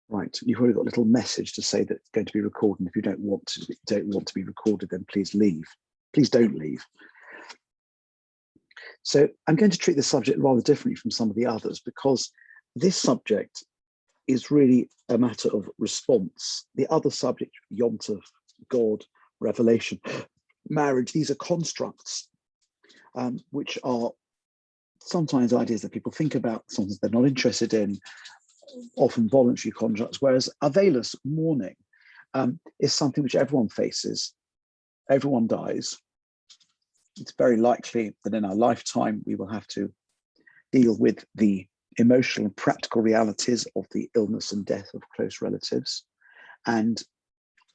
Right, you've already got a little message to say that it's going to be recorded. If you don't want to be recorded, then please leave. Please don't leave. So I'm going to treat this subject rather differently from some of the others, because this subject is really a matter of response. The other subject, Yom Tov, God, revelation, marriage, these are constructs which are sometimes ideas that people think about, sometimes they're not interested in, often voluntary constructs, whereas Aveilut, mourning, is something which everyone faces. Everyone dies. It's very likely that in our lifetime we will have to deal with the emotional and practical realities of the illness and death of close relatives and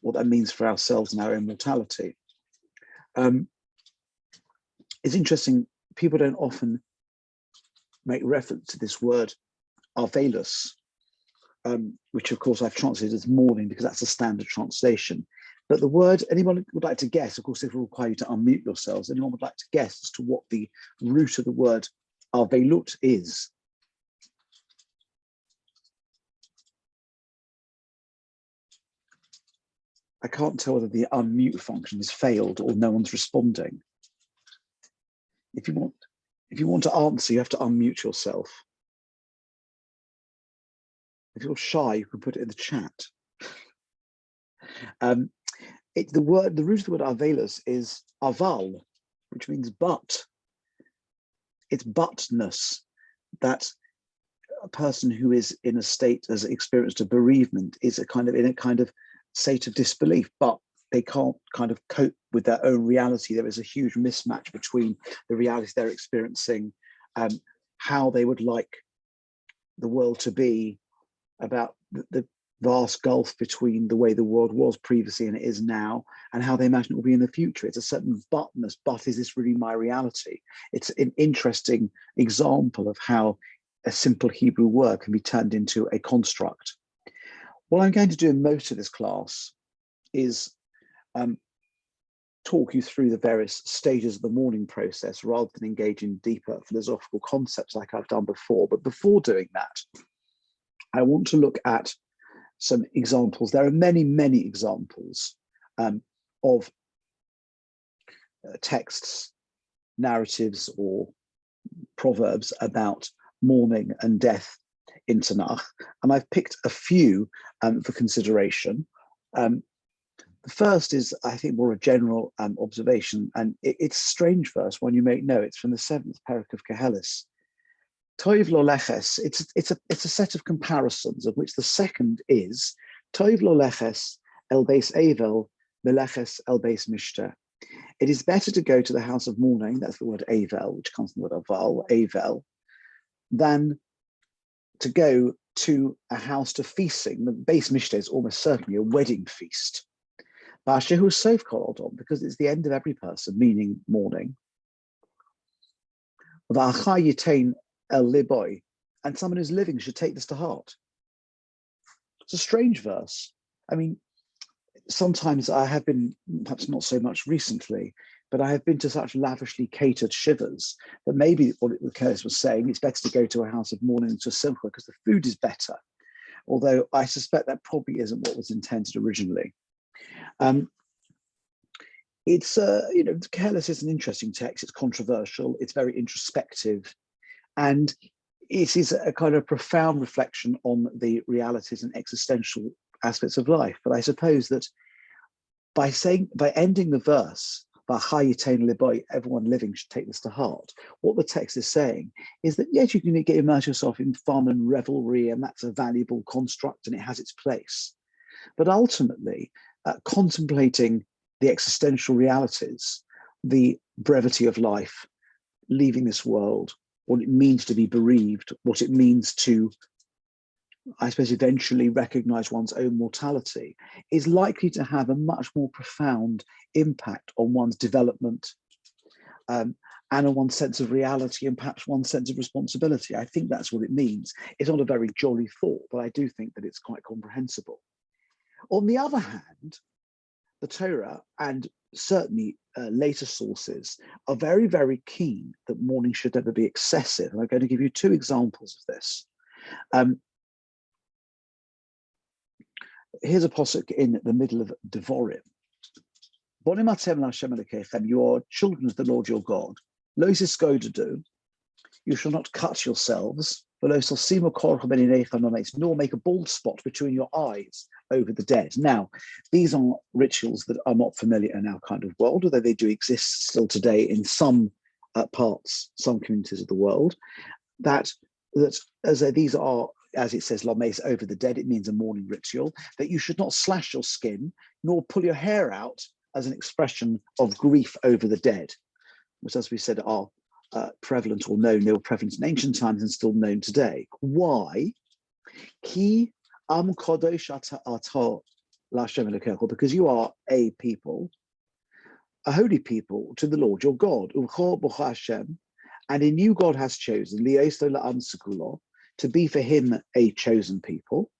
what that means for ourselves and our own mortality. It's interesting, people don't often make reference to this word Aveilut, which of course I've translated as mourning because that's a standard translation. But the word, anyone would like to guess, of course, it will require you to unmute yourselves. Anyone would like to guess as to what the root of the word Aveilut is? I can't tell whether the unmute function has failed or no one's responding. If you want to answer, you have to unmute yourself. If you're shy, you can put it in the chat. The root of the word Aveilut is aval, which means but. It's butness, that a person who is in a state, has experienced a bereavement, is in a kind of state of disbelief, but they can't kind of cope with their own reality. There is a huge mismatch between the reality they're experiencing and how they would like the world to be, about the vast gulf between the way the world was previously and it is now, and how they imagine it will be in the future. It's a certain butness, but is this really my reality? It's an interesting example of how a simple Hebrew word can be turned into a construct. What I'm going to do in most of this class is talk you through the various stages of the mourning process rather than engage in deeper philosophical concepts like I've done before. But before doing that, I want to look at some examples. There are many, many examples of texts, narratives, or proverbs about mourning and death in Tanakh, and I've picked a few for consideration. The first is, I think, more a general observation, and it's a strange verse, one you may know. It's from the 7th parak of Koheles. Toiv lo leches, it's a set of comparisons, of which the second is Toiv lo leches el beis Avel meleches el beis mishter. It is better to go to the house of mourning, that's the word Avel, which comes from the word aval, Avel, than to go to a house to feasting. The beis mishter is almost certainly a wedding feast. Ba'ashehu sof kol odom, because it's the end of every person, meaning mourning. V'acha yitain el liboy, and someone who's living should take this to heart. It's a strange verse. I mean, sometimes I have been, perhaps not so much recently, but I have been to such lavishly catered shivers that maybe what Curtis was saying, it's better to go to a house of mourning than to a simcha because the food is better. Although I suspect that probably isn't what was intended originally. It's Koheles is an interesting text. It's controversial. It's very introspective, and it is a kind of profound reflection on the realities and existential aspects of life. But I suppose that by ending the verse, everyone living should take this to heart, what the text is saying is that yes, you can immerse yourself in fun and revelry, and that's a valuable construct and it has its place. But ultimately, contemplating the existential realities, the brevity of life, leaving this world, what it means to be bereaved, what it means to, I suppose, eventually recognize one's own mortality, is likely to have a much more profound impact on one's development and on one's sense of reality and perhaps one's sense of responsibility. I think that's what it means. It's not a very jolly thought, but I do think that it's quite comprehensible. On the other hand, the Torah and certainly later sources are very, very keen that mourning should never be excessive. And I'm going to give you two examples of this. Um, here's a posuk in the middle of Devorim. You are children of the Lord your God. Lo do. You shall not cut yourselves, nor make a bald spot between your eyes over the dead. Now, these are rituals that are not familiar in our kind of world, although they do exist still today in some parts, some communities of the world. That as these are, as it says, lames over the dead, it means a mourning ritual, that you should not slash your skin, nor pull your hair out as an expression of grief over the dead, which, as we said, are prevalent or known. They were prevalent in ancient times and still known today. Why? Ki am kodesh ata l'Hashem Elokecha, because you are a people, a holy people to the Lord your God. U'cho b'cha Hashem, and in you God has chosen li'esto la'am sekulo, to be for him a chosen people.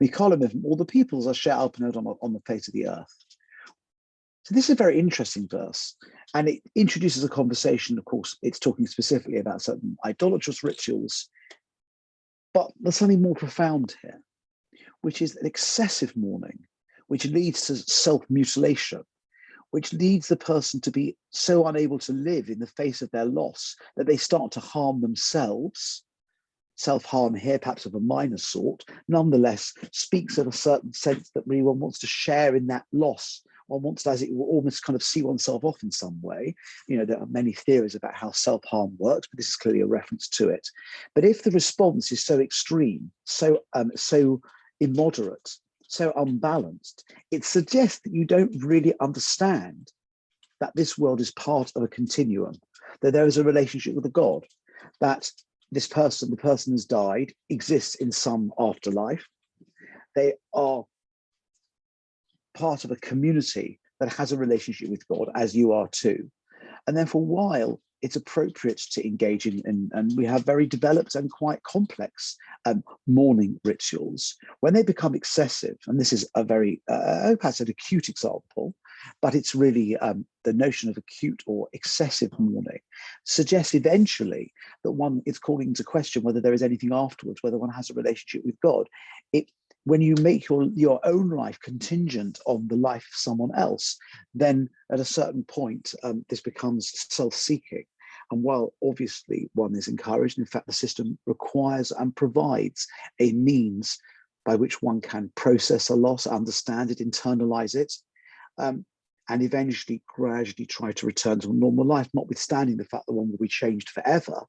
Mikolim, all the peoples are share alpanod on the face of the earth. So this is a very interesting verse, and it introduces a conversation. Of course, it's talking specifically about certain idolatrous rituals, but there's something more profound here, which is an excessive mourning, which leads to self-mutilation, which leads the person to be so unable to live in the face of their loss that they start to harm themselves. Self-harm here, perhaps of a minor sort, nonetheless speaks of a certain sense that really one wants to share in that loss. One wants to, as it will, almost kind of see oneself off in some way. You know, there are many theories about how self-harm works, but this is clearly a reference to it. But if the response is so extreme, so immoderate, so unbalanced, it suggests that you don't really understand that this world is part of a continuum, that there is a relationship with a God, that this person, the person has died, exists in some afterlife. They are part of a community that has a relationship with God, as you are too. And then for a while, it's appropriate to engage in, and we have very developed and quite complex mourning rituals. When they become excessive, and this is a very, perhaps an acute example, but it's really the notion of acute or excessive mourning suggests eventually that one is calling into question whether there is anything afterwards, whether one has a relationship with God. When you make your own life contingent on the life of someone else, then at a certain point, this becomes self-seeking. And while obviously one is encouraged, in fact, the system requires and provides a means by which one can process a loss, understand it, internalize it, and eventually gradually try to return to a normal life, notwithstanding the fact that one will be changed forever.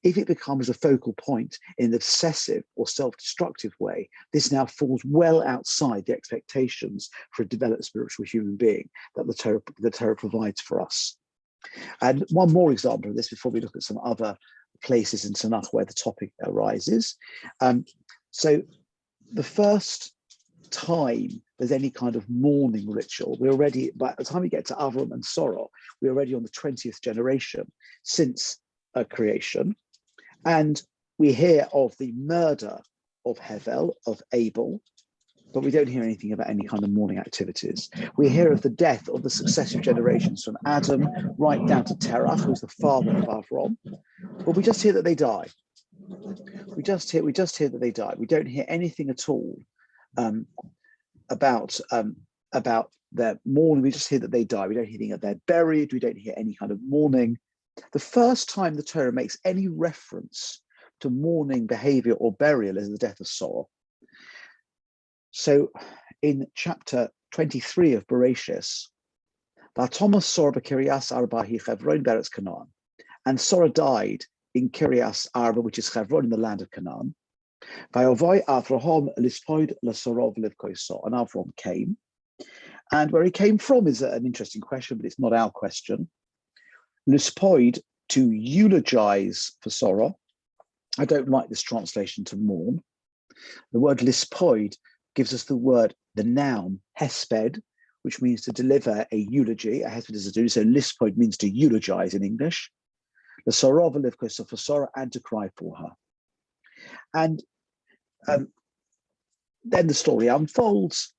If it becomes a focal point in an obsessive or self-destructive way, this now falls well outside the expectations for a developed spiritual human being that the Torah provides for us. And one more example of this before we look at some other places in Tanakh where the topic arises. So the first time there's any kind of mourning ritual, we're already, by the time we get to Avram and Sorah, we're already on the 20th generation since creation, and we hear of the murder of Hevel, of Abel, but we don't hear anything about any kind of mourning activities. We hear of the death of the successive generations from Adam right down to Terach, who's the father of Avram, but we just hear that they die. We just hear that they die. We don't hear anything at all about their mourning. We just hear that they die. We don't hear anything that they're buried. We don't hear any kind of mourning. The first time the Torah makes any reference to mourning behavior or burial is the death of Sorah. So in chapter 23 of Bereshis, V'atomas Sorah b'Kiryas Arba hi Chevron beretz Canaan, and Sorah died in Kiryas Arba, which is Chevron in the land of Canaan. V'yovai Avraham lispoid l'Sorah v'livkoso, and Avram came. And where he came from is an interesting question, but it's not our question. Lispoid, to eulogize for Sorah. I don't like this translation, to mourn. The word lispoid gives us the noun hesped, which means to deliver a eulogy. A hesped is a do, so lispoid means to eulogize in English. The Sorah v'livkoso, for Sorah, and to cry for her. And then the story unfolds.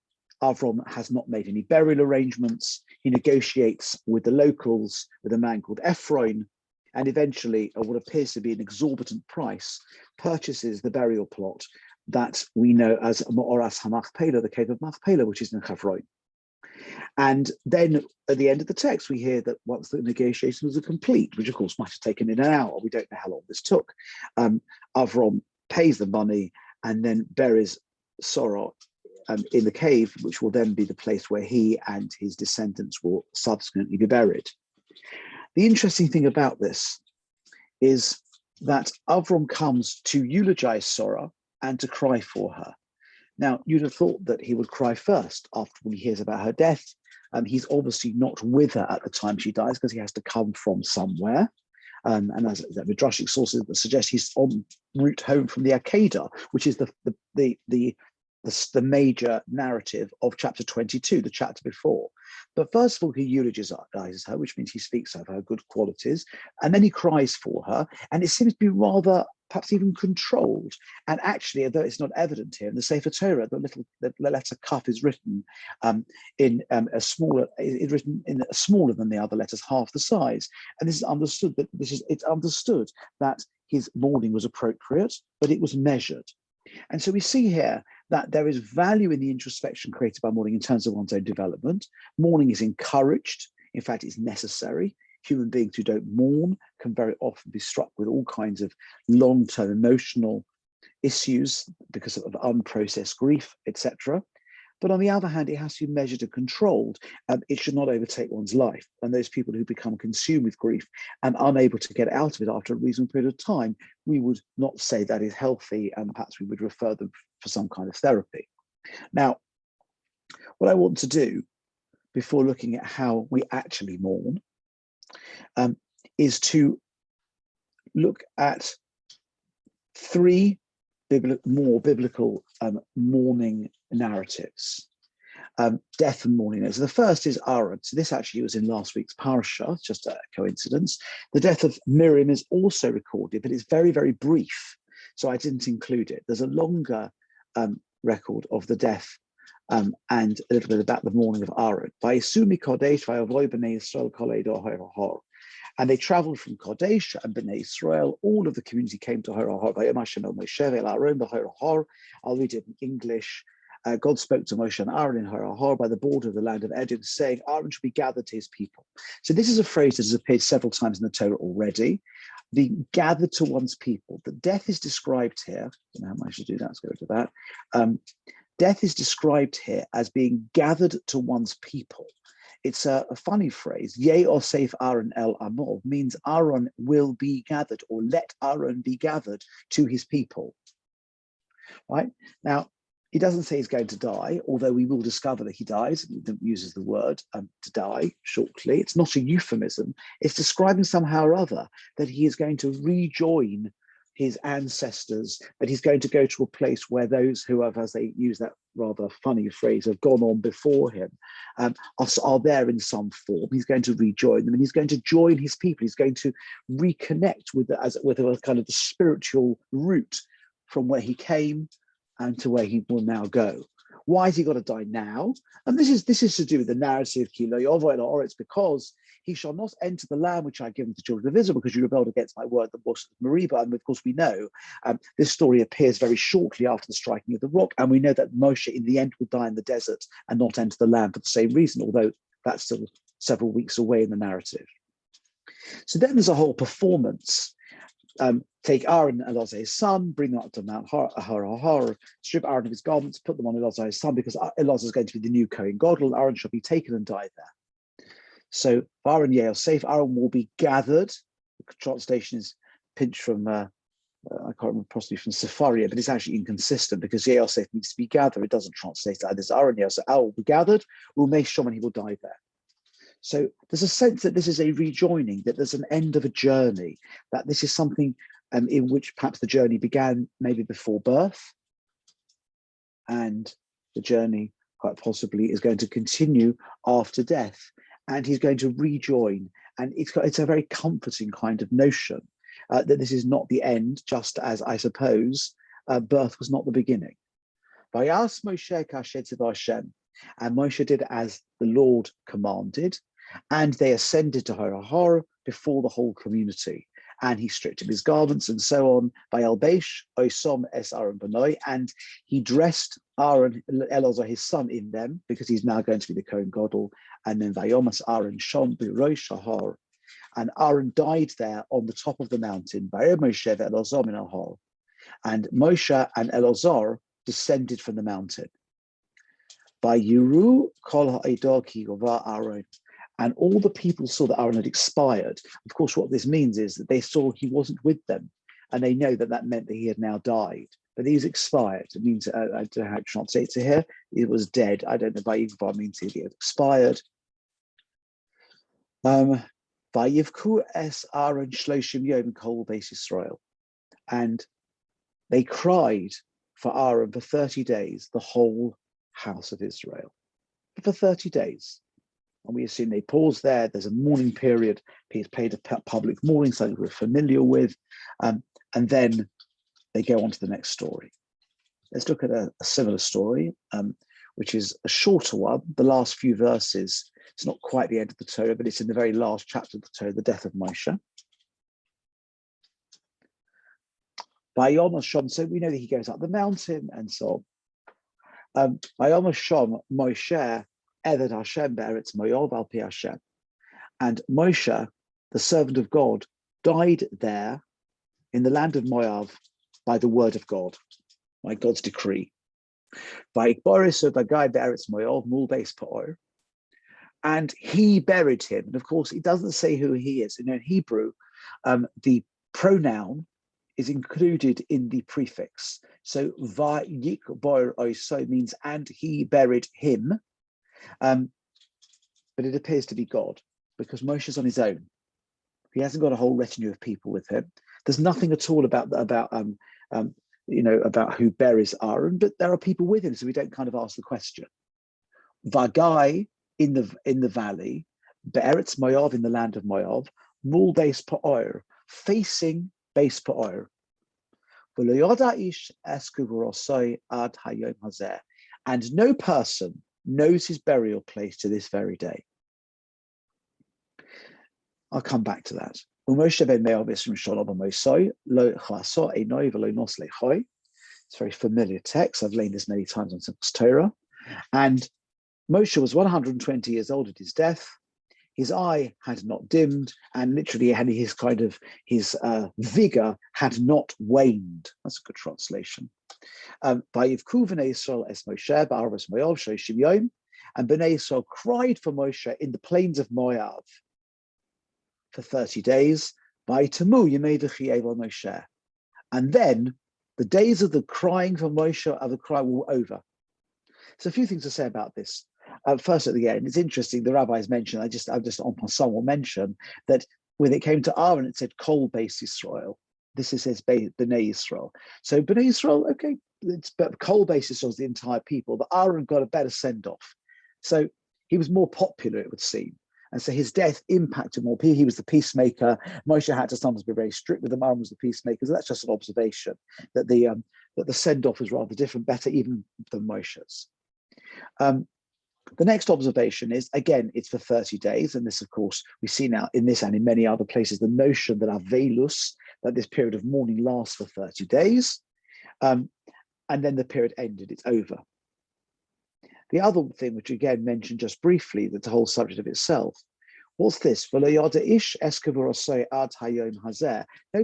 Avram has not made any burial arrangements. He negotiates with the locals, with a man called Ephron, and eventually, at what appears to be an exorbitant price, purchases the burial plot that we know as Ma'oras HaMachpelah, the Cave of Machpelah, which is in Chavroin. And then at the end of the text, we hear that once the negotiations are complete, which of course might have taken in an hour, we don't know how long this took, Avram pays the money and then buries Sarah in the cave, which will then be the place where he and his descendants will subsequently be buried. The interesting thing about this is that Avram comes to eulogize Sarah and to cry for her. Now, you'd have thought that he would cry first after when he hears about her death. He's obviously not with her at the time she dies because he has to come from somewhere. And as the Midrashic sources suggest, he's en route home from the Akedah, which is the major narrative of chapter 22, the chapter before. But first of all, he eulogizes her, which means he speaks of her good qualities, and then he cries for her, and it seems to be rather, perhaps even controlled. And actually, although it's not evident here, in the Sefer Torah, the letter Kaf is written in a smaller than the other letters, half the size. And this is understood that it's understood that his mourning was appropriate, but it was measured. And so we see here that there is value in the introspection created by mourning in terms of one's own development. Mourning is encouraged. In fact, it's necessary. Human beings who don't mourn can very often be struck with all kinds of long-term emotional issues because of unprocessed grief, etc. But on the other hand, it has to be measured and controlled. It should not overtake one's life. And those people who become consumed with grief and unable to get out of it after a reasonable period of time, we would not say that is healthy, and perhaps we would refer them for some kind of therapy. Now, what I want to do before looking at how we actually mourn is to look at three more biblical mourning narratives, death and mourning. So the first is Aaron. So this actually was in last week's parasha, just a coincidence. The death of Miriam is also recorded, but it's very, very brief. So I didn't include it. There's a longer record of the death and a little bit about the mourning of Aaron. And they traveled from Kadesh and Bnei Israel. All of the community came to Har. I'll read it in English. God spoke to Moshe and Aaron in Har by the border of the land of Edom, saying, Aaron should be gathered to his people. So this is a phrase that has appeared several times in the Torah already. Being gathered to one's people. The death is described here. I don't know how much to do that. Let's go to that. Death is described here as being gathered to one's people. It's a funny phrase. Ye osef Aaron el amov means Aaron will be gathered, or let Aaron be gathered to his people. Right? Now, he doesn't say he's going to die, although we will discover that he dies. He uses the word to die shortly. It's not a euphemism. It's describing somehow or other that he is going to rejoin his ancestors, that he's going to go to a place where those who have, as they use that rather funny phrase, have gone on before him, are there in some form. He's going to rejoin them, and he's going to join his people. He's going to reconnect with a kind of the spiritual root from where he came and to where he will now go. Why has he got to die now? And this is to do with the narrative. It's because he shall not enter the land which I have given to the children of Israel, because you rebelled against my word, the bush of Meribah. And of course, we know this story appears very shortly after the striking of the rock, and we know that Moshe in the end will die in the desert and not enter the land for the same reason, although that's still several weeks away in the narrative. So then there's a whole performance. Take Aaron and Elazar his son, bring them up to Mount Har, strip Aaron of his garments, put them on Elazar his son, because Elazar is going to be the new Kohen Gadol. Aaron shall be taken and die there. So Aaron Yale safe, Aaron will be gathered. The translation is pinched from I can't remember, possibly from Sepharia, but it's actually inconsistent because Yale safe means to be gathered. It doesn't translate that. There's Aaron Yale, so Aaron will be gathered. We'll make sure and he will die there. So there's a sense that this is a rejoining, that there's an end of a journey, that this is something in which perhaps the journey began maybe before birth, and the journey quite possibly is going to continue after death, and he's going to rejoin. And it's a very comforting kind of notion that this is not the end, just as I suppose birth was not the beginning. Vayas Moshe kasher tzivah Hashem, and Moshe did as the Lord commanded. And they ascended to Har before the whole community. And he stripped him his garments and so on. By Elbesh, Osom es Aaron Benoi, and he dressed Aaron, Elazar, his son, in them, because he's now going to be the Kohen Gadol. And then Vayomas Aaron Shom Birosh Shahar. And Aaron died there on the top of the mountain. Moshe Elazar min Har. And Moshe and Elazar descended from the mountain. By Yuru Kol Ha'edah Ki Gova Aaron. And all the people saw that Aaron had expired. Of course, what this means is that they saw he wasn't with them, and they know that that meant that he had now died. But he's expired. It means, I don't know how to translate it here. It was dead. I don't know by Yigvar means he had expired. Vayivku es Aaron shloshim yom kol beis Yisrael. And they cried for Aaron for 30 days, the whole house of Israel. For 30 days. And we assume they pause there. There's a mourning period. He's paid a public mourning, something we're familiar with. And then they go on to the next story. Let's look at a similar story, which is a shorter one. The last few verses, it's not quite the end of the Torah, but it's in the very last chapter of the Torah, the death of Moshe. By Yom HaShom, so we know that he goes up the mountain and so on. By Yom HaShom, Moshe Eved Hashem be'eretz Moav al pi Hashem. And Moshe, the servant of God, died there in the land of Moab by the word of God, by God's decree. And he buried him. And of course, it doesn't say who he is. In Hebrew, the pronoun is included in the prefix. So vayikbar oso means and he buried him. But it appears to be God, because Moshe's on his own. He hasn't got a whole retinue of people with him. There's nothing at all about who buries Aaron, but there are people with him, so we don't kind of ask the question. Vagai in the valley, Be'eretz Moav in the land of Moav, Mul Beis Pa'or, facing Beis Pa'or. And no person knows his burial place to this very day. I'll come back to that. It's a very familiar text. I've laid this many times on Simple Torah. And Moshe was 120 years old at his death. His eye had not dimmed, and literally his vigor had not waned. That's a good translation. And Bnei Yisrael cried for Moshe in the plains of Moab for 30 days. And then the days of the crying for Moshe of the cry were over. So a few things to say about this. First, at the end, it's interesting. The rabbis mentioned. I've just en passant will mention that when it came to Aaron, it said Kol Beis Yisrael. This is his Bnei Yisrael. So Bnei Yisrael, okay, but Kol Beis Yisrael is the entire people. But Aaron got a better send off. So he was more popular, it would seem. And so his death impacted more people. He was the peacemaker. Moshe had to sometimes be very strict with him. Aaron was the peacemaker. So that's just an observation that the send off was rather different, better even than Moshe's. The next observation is, again, it's for 30 days. And this, of course, we see now in this and in many other places, the notion that Aveilut, that this period of mourning lasts for 30 days. And then the period ended, it's over. The other thing, which again mentioned just briefly, that's the whole subject of itself, what's this? No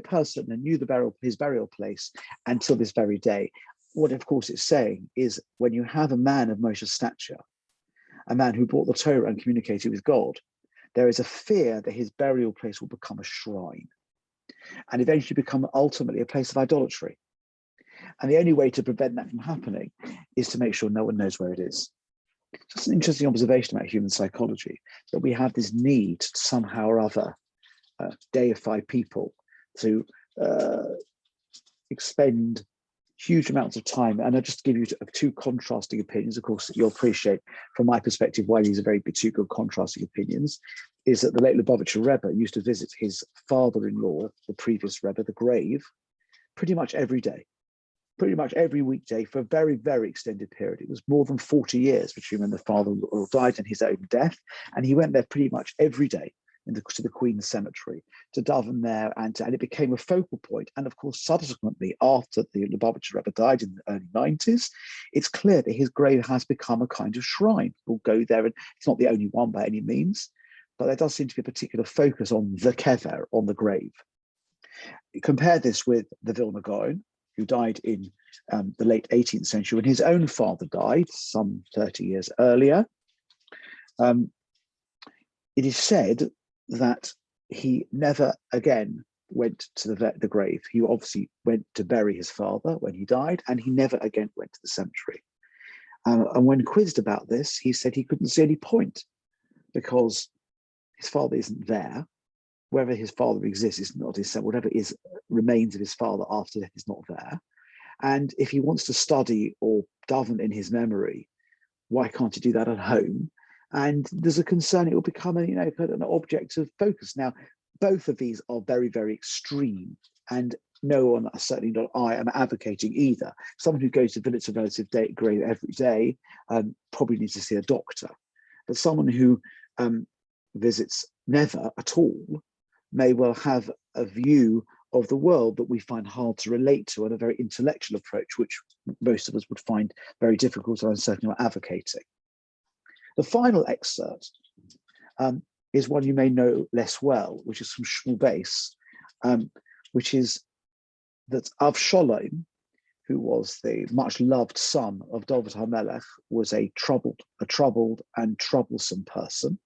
person knew his burial place until this very day. What, of course, it's saying is when you have a man of Moshe's stature, a man who brought the Torah and communicated with God, there is a fear that his burial place will become a shrine and eventually become ultimately a place of idolatry. And the only way to prevent that from happening is to make sure no one knows where it is. Just an interesting observation about human psychology, that we have this need to somehow or other deify people, to expend huge amounts of time. And I'll just give you two contrasting opinions. Of course, you'll appreciate from my perspective why these are two good contrasting opinions, is that the late Lubavitcher Rebbe used to visit his father-in-law, the previous Rebbe, the grave, pretty much every day. pretty much every weekday for a very, very extended period. It was more than 40 years between when the father died and his own death. And he went there pretty much every day to the Queen's Cemetery to daven there, and it became a focal point. And of course, subsequently, after the Lubavitcher Rebbe died in the early 90s, it's clear that his grave has become a kind of shrine. People go there, and it's not the only one by any means, but there does seem to be a particular focus on the kever, on the grave. You compare this with the Vilna Gaon, who died in the late 18th century when his own father died some 30 years earlier. It is said that he never again went to the grave. He obviously went to bury his father when he died, and he never again went to the cemetery. And when quizzed about this, he said he couldn't see any point because his father isn't there. Whether his father exists is not his son. Whatever remains of his father after death is not there. And if he wants to study or daven in his memory, why can't he do that at home? And there's a concern it will become an object of focus. Now, both of these are very, very extreme, and no one, certainly not I, am advocating either. Someone who goes to visit a relative grave every day probably needs to see a doctor. But someone who visits never at all may well have a view of the world that we find hard to relate to, and a very intellectual approach, which most of us would find very difficult, and I'm certainly not advocating. The final excerpt is one you may know less well, which is from Shmuel Beis, which is that Avshalom, who was the much loved son of David HaMelech, was a troubled and troublesome person.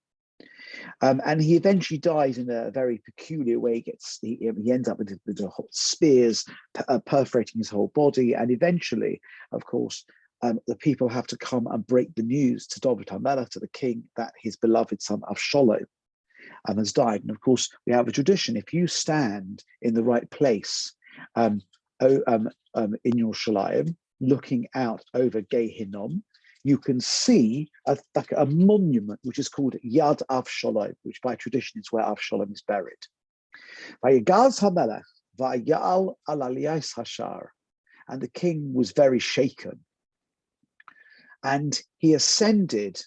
And he eventually dies in a very peculiar way. He ends up with spears perforating his whole body, and eventually, of course, the people have to come and break the news to David HaMelech, to the king, that his beloved son Avshalom has died. And of course, we have a tradition: if you stand in the right place in Yerushalayim, looking out over Gehinnom, you can see a monument which is called Yad Avshalom, which by tradition is where Avshalom is buried. Vayigaz HaMelech vayal al aliyas hashar, and the king was very shaken, and he ascended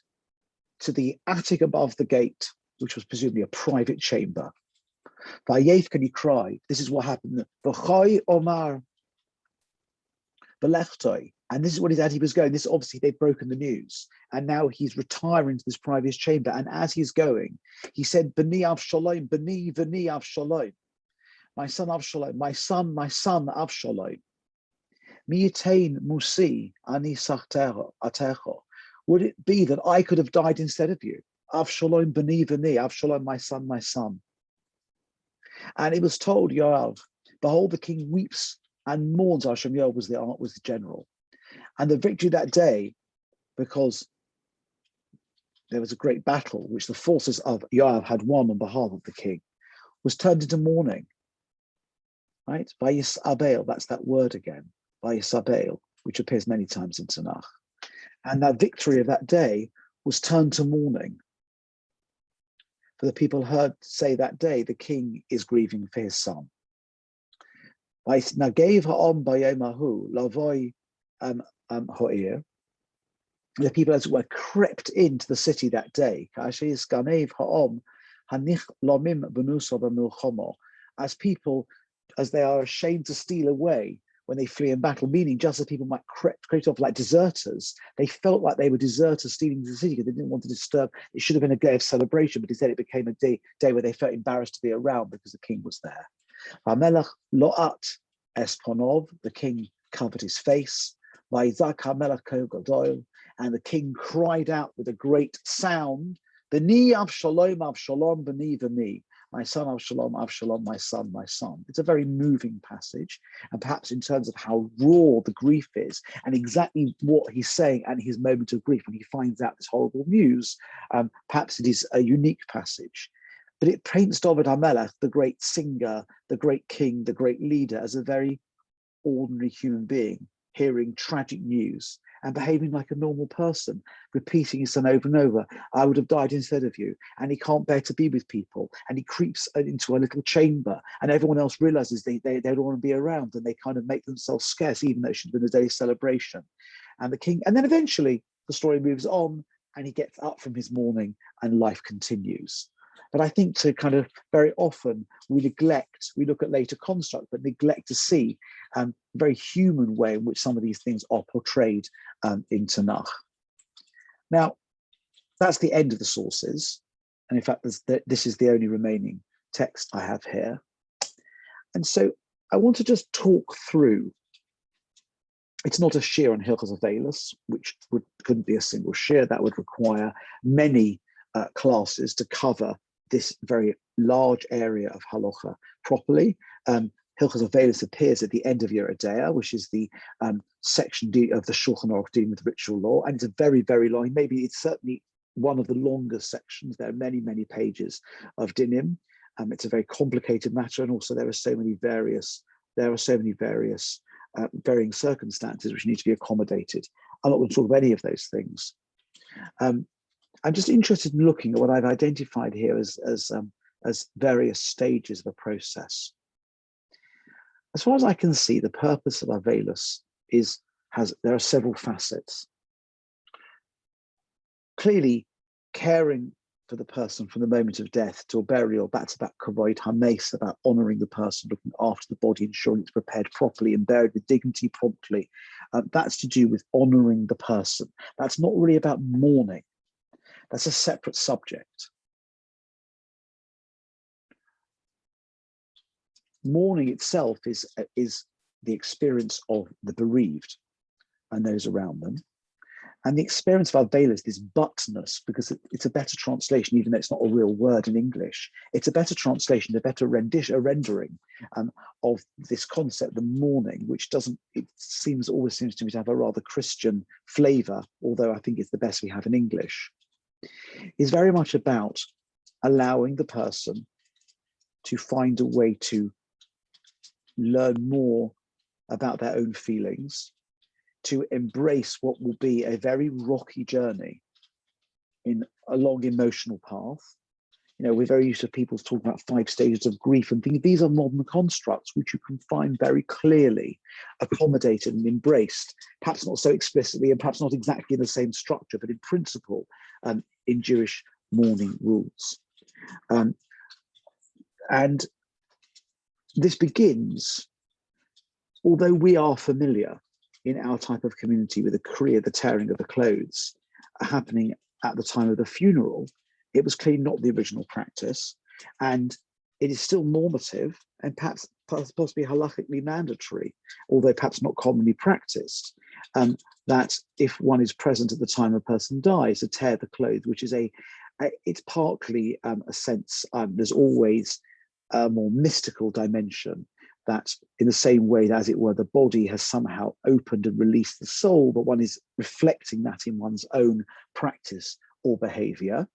to the attic above the gate, which was presumably a private chamber. Vayevkan, he cried. This is what happened. V'chai omar v'lechtoi. And this is what as he was going. This obviously they've broken the news, and now he's retiring to this private chamber. And as he's going, he said, "B'ni Avshalom, b'ni Avshalom, my son Avshalom, my son Avshalom. Miyatain musi ani atecho. Would it be that I could have died instead of you? Avshalom, b'ni Avshalom, my son." And it was told Yoav, behold, the king weeps and mourns. Hashem Yoav was the general. And the victory that day, because there was a great battle which the forces of Yoav had won on behalf of the king, was turned into mourning. Right? Vayisabel, that's that word again. Vayisabel, which appears many times in Tanakh. And that victory of that day was turned to mourning. For the people heard say that day, the king is grieving for his son. Nagev ha'om bayemahu lavoi ho'ir. The people, as it were, crept into the city that day. As people, as they are ashamed to steal away when they flee in battle, meaning just as people might creep off like deserters, they felt like they were deserters stealing into the city because they didn't want to disturb. It should have been a day of celebration, but instead it became a day where they felt embarrassed to be around because the king was there. Hamelach lo'at esponov, the king covered his face. Vayizak hamelach kogodoil, and the king cried out with a great sound, "B'ni Avshalom, Avshalom, b'ni v'ni." My son Avshalom, Avshalom, my son. It's a very moving passage, and perhaps in terms of how raw the grief is, and exactly what he's saying at his moment of grief when he finds out this horrible news, perhaps it is a unique passage. But it paints David HaMelech, the great singer, the great king, the great leader, as a very ordinary human being hearing tragic news and behaving like a normal person, repeating his son over and over, I would have died instead of you. And he can't bear to be with people. And he creeps into a little chamber, and everyone else realizes they don't want to be around, and they kind of make themselves scarce, even though it should have been a day's celebration. And the king, and then eventually the story moves on, and he gets up from his mourning and life continues. But I think to kind of very often we look at later construct, but neglect to see the very human way in which some of these things are portrayed in Tanakh. Now, that's the end of the sources. And in fact, this is the only remaining text I have here. And so I want to just talk through, it's not a shir on Hilchos Aveilut, which couldn't be a single shir. That would require many classes to cover this very large area of halacha properly. Hilchos Aveilut appears at the end of Yoreh De'ah, which is the section of the Shulchan Aruch dealing with ritual law, and it's a very, very long. Maybe it's certainly one of the longest sections. There are many, many pages of dinim. It's a very complicated matter, and also there are so many various varying circumstances which need to be accommodated. I'm not going to talk about any of those things. I'm just interested in looking at what I've identified here as various stages of a process. As far as I can see, the purpose of Aveilut there are several facets. Clearly, caring for the person from the moment of death till burial, that's about kavod hames, about honouring the person, looking after the body, ensuring it's prepared properly and buried with dignity promptly. That's to do with honouring the person. That's not really about mourning. That's a separate subject. Mourning itself is the experience of the bereaved and those around them. And the experience of Aveilut is butness, because it's a better translation, even though it's not a real word in English. It's a better translation, a better rendering of this concept, the mourning, which always seems to me to have a rather Christian flavour, although I think it's the best we have in English. Is very much about allowing the person to find a way to learn more about their own feelings, to embrace what will be a very rocky journey in a long emotional path. You know, we're very used to people talking about 5 stages of grief and things. These are modern constructs which you can find very clearly accommodated and embraced, perhaps not so explicitly and perhaps not exactly in the same structure, but in principle, in Jewish mourning rules. And this begins, although we are familiar in our type of community with the kriya, the tearing of the clothes, happening at the time of the funeral, it was clearly not the original practice, and it is still normative and perhaps possibly halachically mandatory, although perhaps not commonly practiced, that if one is present at the time a person dies, to tear the clothes, which is it's partly a sense, there's always a more mystical dimension, that in the same way that, as it were, the body has somehow opened and released the soul, but one is reflecting that in one's own practice or behavior.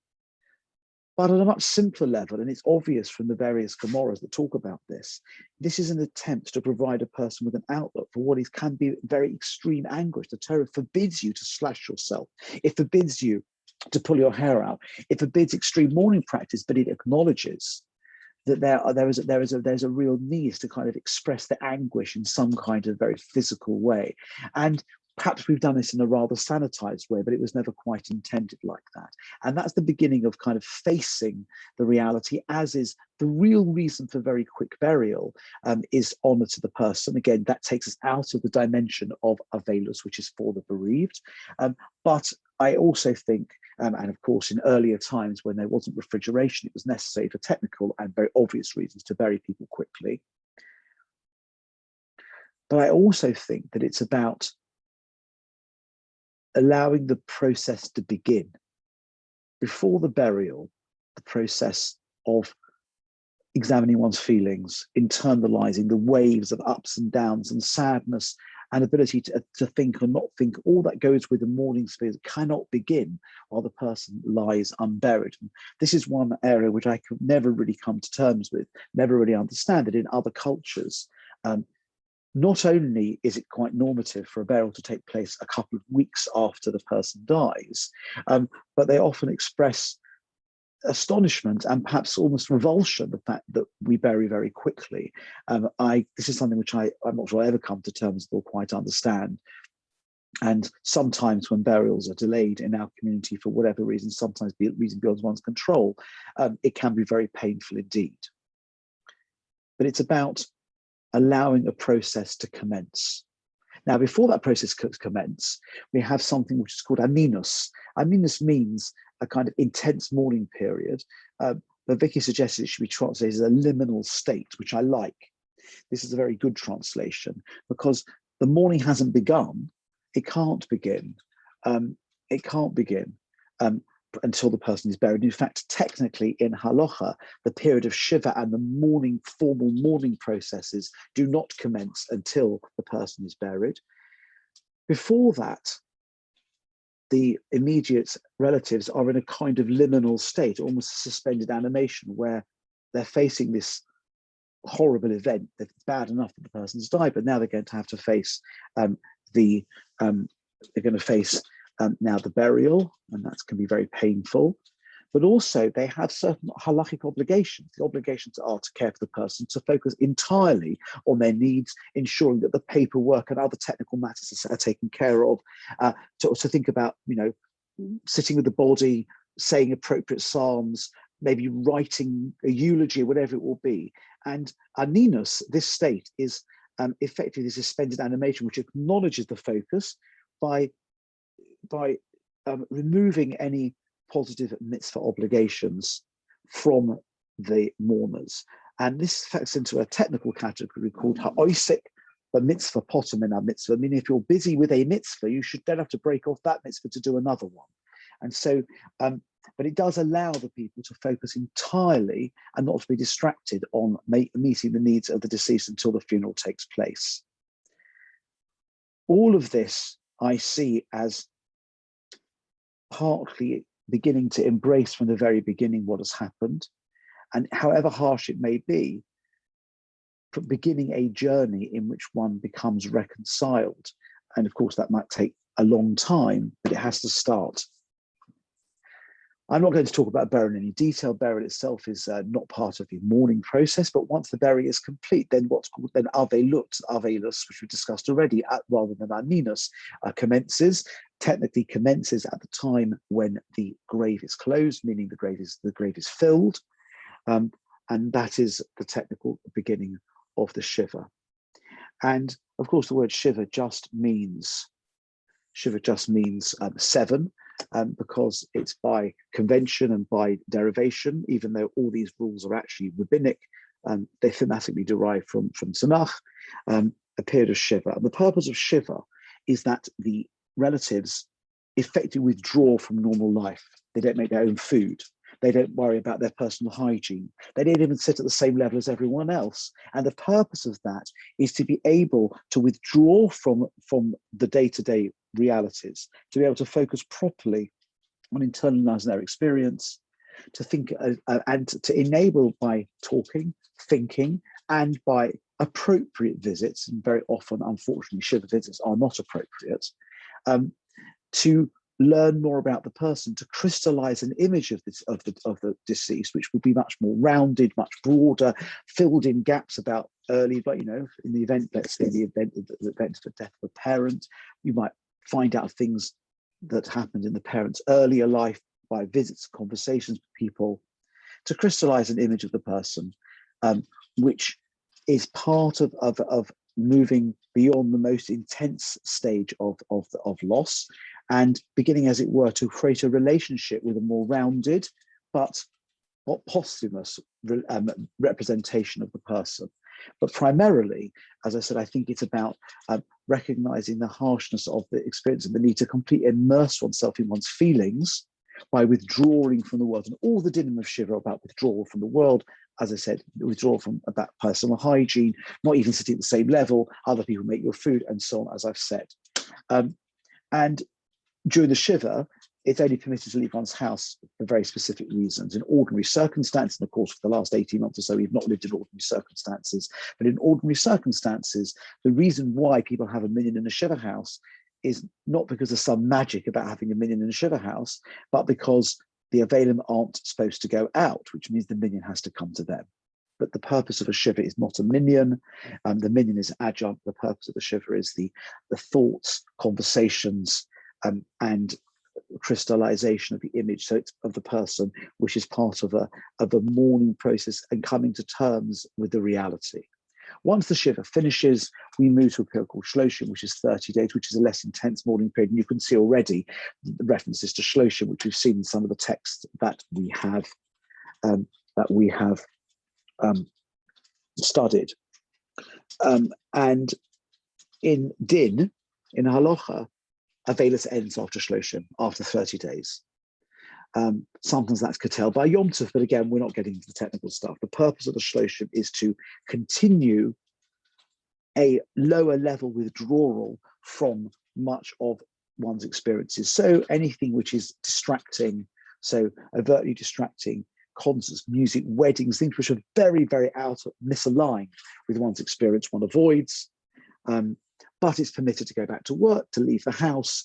But at a much simpler level, and it's obvious from the various Gemaras that talk about this, this is an attempt to provide a person with an outlook for what can be very extreme anguish. The Torah forbids you to slash yourself. It forbids you to pull your hair out. It forbids extreme mourning practice, but it acknowledges that there's a real need to kind of express the anguish in some kind of very physical way. And perhaps we've done this in a rather sanitized way, but it was never quite intended like that. And that's the beginning of kind of facing the reality, as is the real reason for very quick burial, is honor to the person. Again, that takes us out of the dimension of Aveilut, which is for the bereaved. But I also think, and of course, in earlier times when there wasn't refrigeration, it was necessary for technical and very obvious reasons to bury people quickly. But I also think that it's about allowing the process to begin. Before the burial, the process of examining one's feelings, internalizing the waves of ups and downs and sadness and ability to think or not think, all that goes with the mourning spirit cannot begin while the person lies unburied. And this is one area which I could never really come to terms with, never really understand it in other cultures. not only is it quite normative for a burial to take place a couple of weeks after the person dies, but they often express astonishment and perhaps almost revulsion, the fact that we bury very quickly. This is something which I'm not sure I ever come to terms with or quite understand. And sometimes when burials are delayed in our community for whatever reason, sometimes reason beyond one's control, it can be very painful indeed. But it's about allowing a process to commence. Now, before that process commence, we have something which is called aninus. Aninus means a kind of intense mourning period, but Vicky suggested it should be translated as a liminal state, which I like. This is a very good translation because the mourning hasn't begun. It can't begin. It can't begin until the person is buried. In fact, technically in halacha, the period of shiva and the formal mourning processes do not commence until the person is buried. Before that, the immediate relatives are in a kind of liminal state, almost a suspended animation, where they're facing this horrible event. It's bad enough that the person's died, but now they're going to have to face now the burial, and that can be very painful. But also they have certain halachic obligations. The obligations are to care for the person, to focus entirely on their needs, ensuring that the paperwork and other technical matters are taken care of, to think about, sitting with the body, saying appropriate psalms, maybe writing a eulogy, whatever it will be. And aninus, this state, is effectively this suspended animation which acknowledges the focus by removing any positive mitzvah obligations from the mourners. And this affects into a technical category called ha'oisik, the mitzvah potom in a mitzvah, meaning if you're busy with a mitzvah, you should then have to break off that mitzvah to do another one. And so, but it does allow the people to focus entirely and not to be distracted on meeting the needs of the deceased until the funeral takes place. All of this I see as partly beginning to embrace from the very beginning what has happened, and however harsh it may be, beginning a journey in which one becomes reconciled. And of course, that might take a long time, but it has to start. I'm not going to talk about burial in any detail. Burial itself is not part of the mourning process, but once the burial is complete, then what's called then Aveilut, Aveilus, which we discussed already, rather than Aninus, commences. Technically commences at the time when the grave is closed, meaning the grave is filled, and that is the technical beginning of the shiva. And of course, the word shiva just means seven. Because it's by convention and by derivation, even though all these rules are actually rabbinic, they thematically derive from Tanakh, a period of Shiva. And the purpose of Shiva is that the relatives effectively withdraw from normal life. They don't make their own food. They don't worry about their personal hygiene. They don't even sit at the same level as everyone else. And the purpose of that is to be able to withdraw from the day-to-day realities, to be able to focus properly on internalizing their experience, to think and to enable by talking, thinking, and by appropriate visits, and very often, unfortunately, Shiva visits are not appropriate, to learn more about the person, to crystallize an image of the deceased, which will be much more rounded, much broader, filled in gaps about early, but in the event, let's say the event of the death of a parent, you might find out things that happened in the parent's earlier life by visits, conversations with people, to crystallize an image of the person, which is part of moving beyond the most intense stage of loss, and beginning, as it were, to create a relationship with a more rounded but not posthumous representation of the person. But primarily, as I said, I think it's about recognizing the harshness of the experience and the need to completely immerse oneself in one's feelings by withdrawing from the world. And all the dinim of Shiva about withdrawal from the world, as I said, withdrawal from about personal hygiene, not even sitting at the same level, other people make your food, and so on, as I've said. And during the Shiva, it's only permitted to leave one's house for very specific reasons. In ordinary circumstances, and of course, for the last 18 months or so, we've not lived in ordinary circumstances, but in ordinary circumstances, the reason why people have a minyan in a shiva house is not because there's some magic about having a minyan in a shiva house, but because the Aveilut aren't supposed to go out, which means the minyan has to come to them. But the purpose of a shiva is not a minyan. The minyan is adjunct. The purpose of the shiva is the thoughts, conversations, and crystallization of the image, so it's of the person, which is part of a mourning process and coming to terms with the reality. Once the shiva finishes, we move to a period called shloshim, which is 30 days, which is a less intense mourning period. And you can see already the references to shloshim, which we've seen in some of the texts that we have studied. And in din, in halacha, Aveilut ends after shloshim, after 30 days. Sometimes that's curtailed by Yom Tov, but again, we're not getting into the technical stuff. The purpose of the shloshim is to continue a lower level withdrawal from much of one's experiences. So anything which is distracting, so overtly distracting, concerts, music, weddings, things which are very, very misaligned with one's experience, one avoids. But it's permitted to go back to work, to leave the house,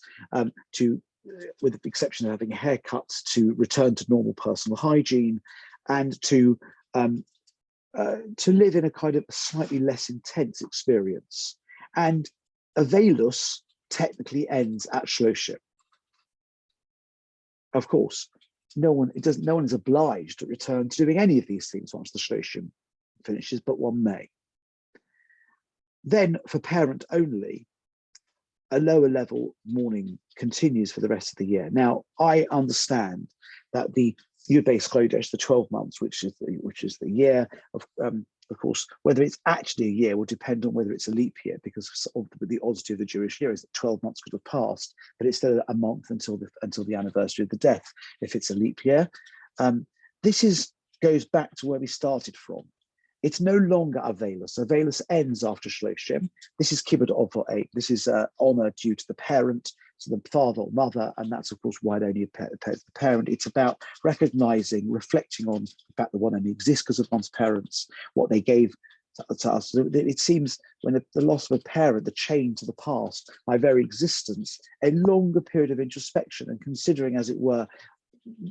with the exception of having haircuts, to return to normal personal hygiene, and to live in a kind of slightly less intense experience. And Aveilut technically ends at shloshim. Of course, no one is obliged to return to doing any of these things once the shloshim finishes, but one may. Then, for parent only, a lower level mourning continues for the rest of the year. Now, I understand that the Yud Beis Chodesh, the 12 months, which is the year of course, whether it's actually a year will depend on whether it's a leap year, because of the oddity of the Jewish year is that 12 months could have passed, but it's still a month until the anniversary of the death if it's a leap year. This goes back to where we started from. It's no longer Aveilut. Aveilut ends after shloshim. This is kibbud of this is honor due to the parent, to the father or mother, and that's of course why it only appears the parent. It's about recognizing, reflecting on the fact that one only exists because of one's parents, what they gave to us. It seems when the loss of a parent, the chain to the past, my very existence, a longer period of introspection and considering, as it were,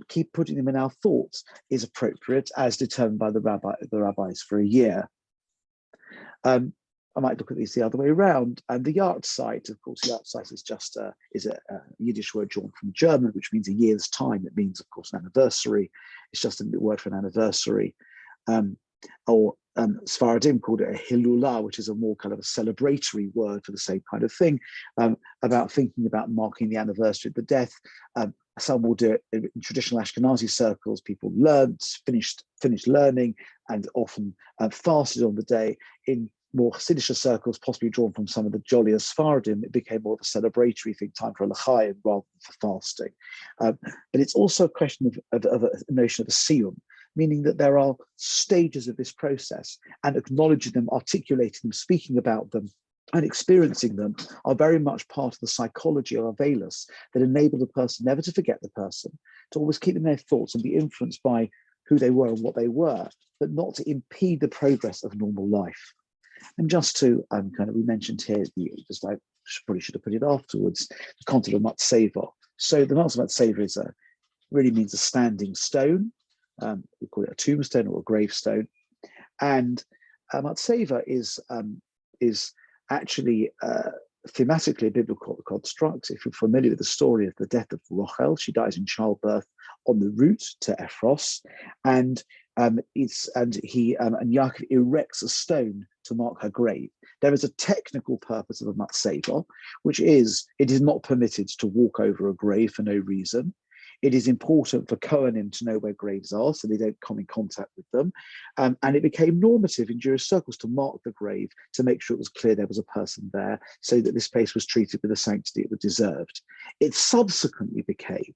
keep putting them in our thoughts is appropriate, as determined by the rabbis for a year. I might look at these the other way around. And the yahrzeit, of course, yahrzeit is just a Yiddish word drawn from German, which means a year's time. It means, of course, an anniversary. It's just a word for an anniversary. Or Sfaradim called it a hilula, which is a more kind of a celebratory word for the same kind of thing, about thinking about marking the anniversary of the death. Some will do it in traditional Ashkenazi circles. People finished learning, and often fasted on the day. In more Hasidic circles, possibly drawn from some of the jollier Sfaradim, it became more of a celebratory thing, time for a l'chaim rather than for fasting. But it's also a question of a notion of a siyum, meaning that there are stages of this process, and acknowledging them, articulating them, speaking about them, and experiencing them are very much part of the psychology of Aveilut that enable the person never to forget the person, to always keep in their thoughts and be influenced by who they were and what they were, but not to impede the progress of normal life. And just to we mentioned here, I probably should have put it afterwards, the concept of matzeva. So the matzeva is really means a standing stone. We call it a tombstone or a gravestone. And matzeva is actually thematically a biblical construct. If you're familiar with the story of the death of Rachel, she dies in childbirth on the route to Ephros, and Yaakov erects a stone to mark her grave. There is a technical purpose of a matzeva, which is it is not permitted to walk over a grave for no reason. It is important for Kohanim to know where graves are, so they don't come in contact with them. And it became normative in Jewish circles to mark the grave, to make sure it was clear there was a person there, so that this place was treated with the sanctity it deserved. It subsequently became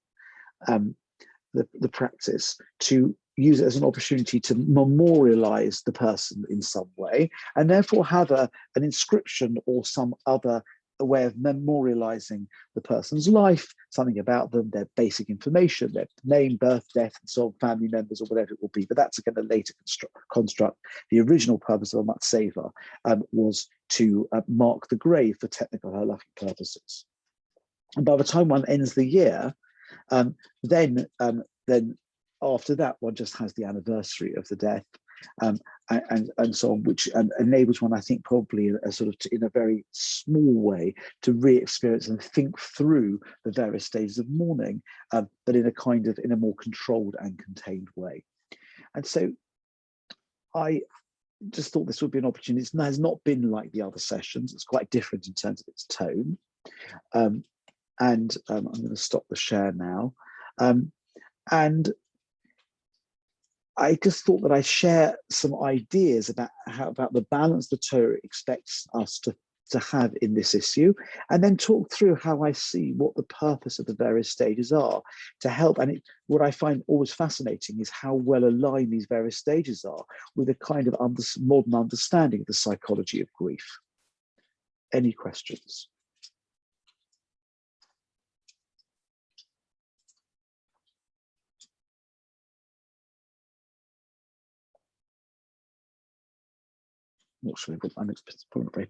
the practice to use it as an opportunity to memorialize the person in some way, and therefore have an inscription or some other a way of memorializing the person's life, something about them, their basic information, their name, birth, death, and so on, family members, or whatever it will be. But that's again a later construct. The original purpose of a matzeva was to mark the grave for technical halachic purposes. And by the time one ends the year, then after that, one just has the anniversary of the death. And so on, which enables one, I think, probably a sort of in a very small way to re-experience and think through the various stages of mourning, but in a more controlled and contained way. And so I just thought this would be an opportunity. It has not been like the other sessions. It's quite different in terms of its tone. I'm going to stop the share now. And I just thought that I'd share some ideas about the balance the Torah expects us to have in this issue, and then talk through how I see what the purpose of the various stages are to help. And what I find always fascinating is how well aligned these various stages are with a kind of modern understanding of the psychology of grief. Any questions? Not sure. It's probably not very.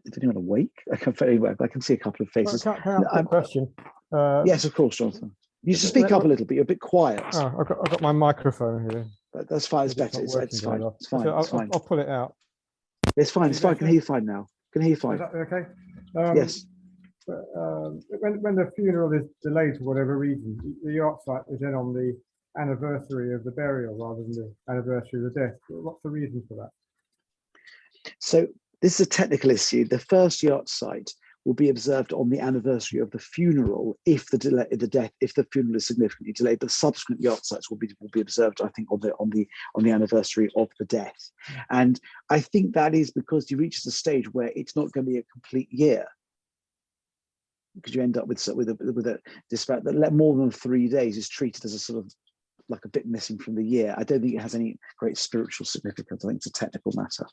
Is anyone awake? I can see a couple of faces. Well, can I ask a question? Yes, of course, Jonathan. You should speak up a little bit. You're a bit quiet. Oh, I've got my microphone here. That's fine. It's better. It's fine. It's fine. It's fine. I'll pull it out. It's fine. It's fine. I can hear you fine now. Can hear you fine. Is that okay? Yes. When the funeral is delayed for whatever reason, the yacht site is then on the anniversary of the burial rather than the anniversary of the death. What's the reason for that? So this is a technical issue. The first yacht site will be observed on the anniversary of the funeral if the funeral is significantly delayed. The subsequent yacht sites will be observed, I think, on the anniversary of the death. And I think that is because you reach a stage where it's not going to be a complete year, because you end up with a dispatch that more than 3 days is treated as a sort of like a bit missing from the year. I don't think it has any great spiritual significance. I think it's a technical matter.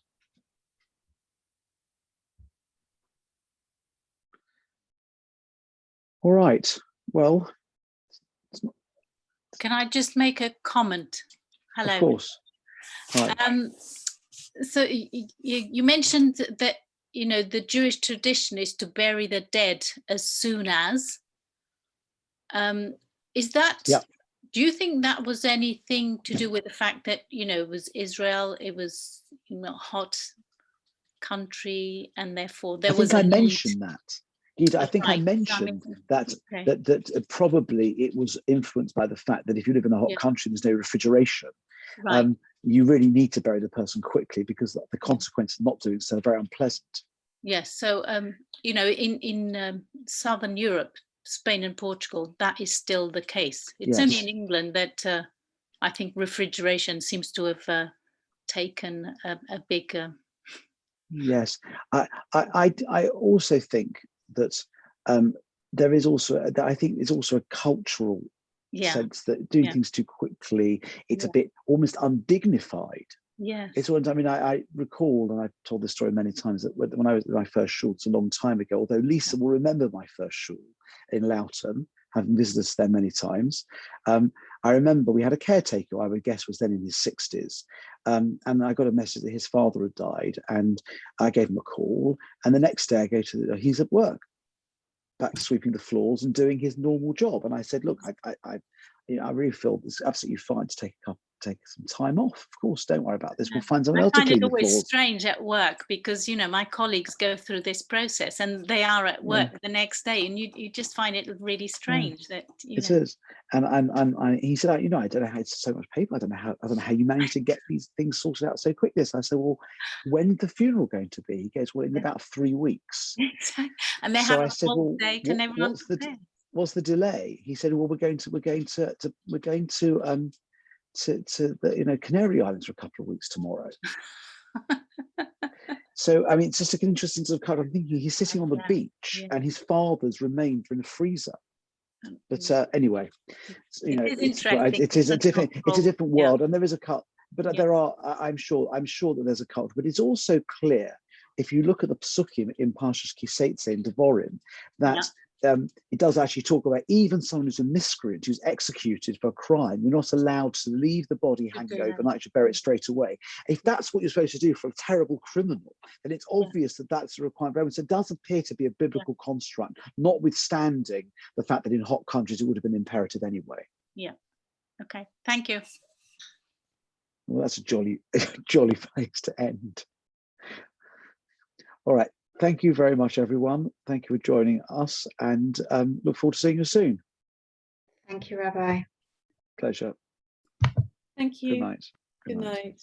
All right. Well, can I just make a comment? Hello. Of course. Hi. So you mentioned that the Jewish tradition is to bury the dead as soon as. Is that? Yeah. Do you think that was anything to do with the fact that it was Israel? It was hot country, and therefore there was. I mentioned that. Gita, I think I mentioned that probably it was influenced by the fact that if you live in a hot country, there's no refrigeration. Right. You really need to bury the person quickly because the consequences of not doing so are very unpleasant. Yes. So, in Southern Europe, Spain and Portugal, that is still the case. It's only in England that I think refrigeration seems to have taken a big. Yes, I also think that there is also, I think there's also a cultural sense that doing things too quickly, it's a bit almost undignified. Yes. It's what I recall, and I've told this story many times, that when I was at my first shul, it's a long time ago, although Lisa will remember my first shul in Loughton, having visited us there many times. I remember we had a caretaker, I would guess was then in his 60s. And I got a message that his father had died, and I gave him a call. And the next day I go he's at work, back sweeping the floors and doing his normal job. And I said, look, I really feel it's absolutely fine to take some time off. Of course, don't worry about this. We'll find someone else to clean the floors. I find it always strange at work because, my colleagues go through this process and they are at work the next day, and you just find it really strange that, It is. And he said, I don't know how it's so much paper. I don't know how you manage to get these things sorted out so quickly. So I said, well, when's the funeral going to be? He goes, well, in about 3 weeks. Exactly. And they have a whole day. Can everyone prepare? What's the delay? He said, well, we're going to the Canary Islands for a couple of weeks tomorrow. So I mean, it's just an interesting sort of kind of thinking. He's sitting on the beach, and his father's remains are in the freezer. But anyway, it is a different world, and there is a cut. But there are, I'm sure that there's a culture. But it's also clear if you look at the psukim in Parshas Kiseitze in Devorim, that it does actually talk about even someone who's a miscreant, who's executed for a crime, you're not allowed to leave the body hanging overnight, to bury it straight away. If that's what you're supposed to do for a terrible criminal, then it's obvious that that's a requirement. So it does appear to be a biblical construct, notwithstanding the fact that in hot countries it would have been imperative anyway. Yeah. Okay. Thank you. Well, that's a jolly place to end. All right. Thank you very much, everyone. Thank you for joining us, and look forward to seeing you soon. Thank you, Rabbi. Pleasure. Thank you. Good night. Good night.